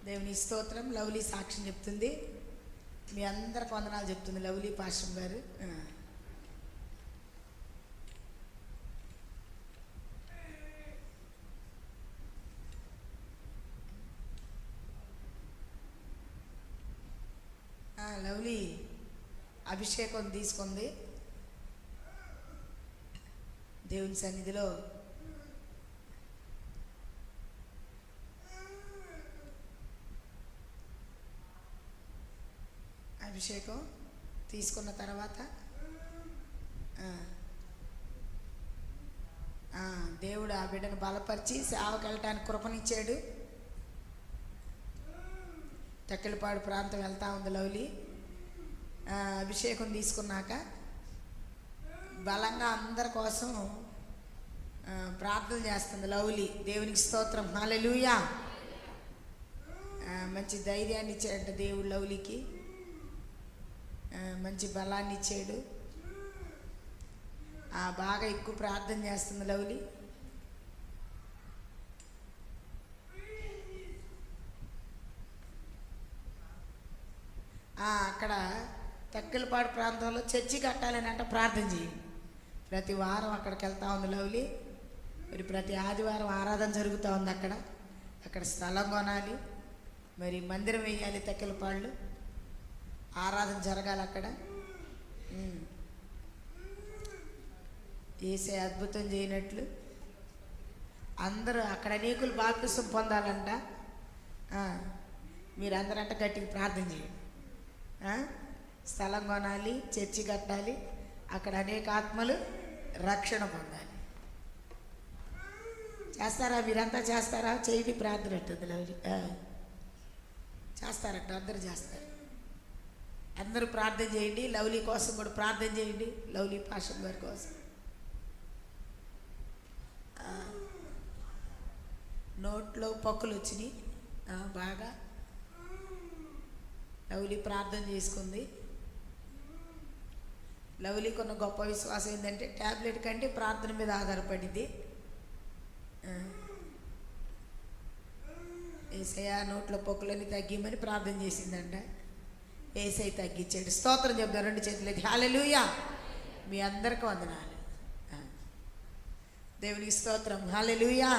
దేవుని స్తోత్రం. లవ్లీ సాక్ష్యం చెప్తుంది. మీ అందరికి వందనాలు చెప్తుంది లవ్లీ పాస్టర్ గారు. లవ్లీ అభిషేకం తీసుకుంది దేవుని సన్నిధిలో. అభిషేకం తీసుకున్న తర్వాత దేవుడు ఆ బిడ్డను బలపరిచి సేవకు వెళ్ళటానికి కృపనిచ్చాడు. తెక్కలపాడు ప్రాంతం వెళ్తా ఉంది లవ్లీ. అభిషేకం తీసుకున్నాక బలంగా అందరి కోసం ప్రార్థన చేస్తుంది లవ్లీ. దేవునికి స్తోత్రం. హల్లెలూయా. మంచి ధైర్యాన్ని ఇచ్చాడంట దేవుడు లవ్లీకి. మంచి బలాన్ని ఇచ్చాడు. బాగా ఎక్కువ ప్రార్థన చేస్తుంది లవ్లీ. అక్కడ తెక్కలపాడు ప్రాంతంలో చర్చి కట్టాలని అంటే ప్రార్థన చేయండి. ప్రతి వారం అక్కడికి వెళ్తా ఉంది లవ్లీ. మరి ప్రతి ఆదివారం ఆరాధన జరుగుతూ ఉంది అక్కడ స్థలం కొనాలి, మరి మందిరం వేయాలి. తెక్కలపాడులో ఆరాధన జరగాలి. అక్కడ ఏసే అద్భుతం చేయనట్లు అందరూ అక్కడ అనేకులు బాప్తిసం పొందాలంట. మీరందరంట గట్టిగా ప్రార్థన చేయండి. స్థలం కొనాలి, చర్చి కట్టాలి, అక్కడ అనేక ఆత్మలు రక్షణ పొందాలి. చేస్తారా? మీరంతా చేస్తారా? చేయండి ప్రార్థన అంటుంది లవ్లీ. చేస్తారట, అందరూ చేస్తారు. అందరూ ప్రార్థన చేయండి. లవ్లీ కోసం కూడా ప్రార్థన చేయండి. లవ్లీ పాస్టర్ గారి కోసం. నోట్లో పక్కులు వచ్చినాయి బాగా. లవ్లీ ప్రార్థన చేసుకుంది. లవ్లీకి ఉన్న గొప్ప విశ్వాసం ఏంటంటే ట్యాబ్లెట్ కంటే ప్రార్థన మీద ఆధారపడింది. ఏసయ్య నోట్లో పొక్కులన్నీ తగ్గిమని ప్రార్థన చేసిందంట. ఏసై తగ్గించాడు. స్తోత్రం చెప్తారు. రెండు చేతులకి హల్లెలూయా. మీ అందరికీ వందనాలు. దేవునికి స్తోత్రం. హల్లెలూయా.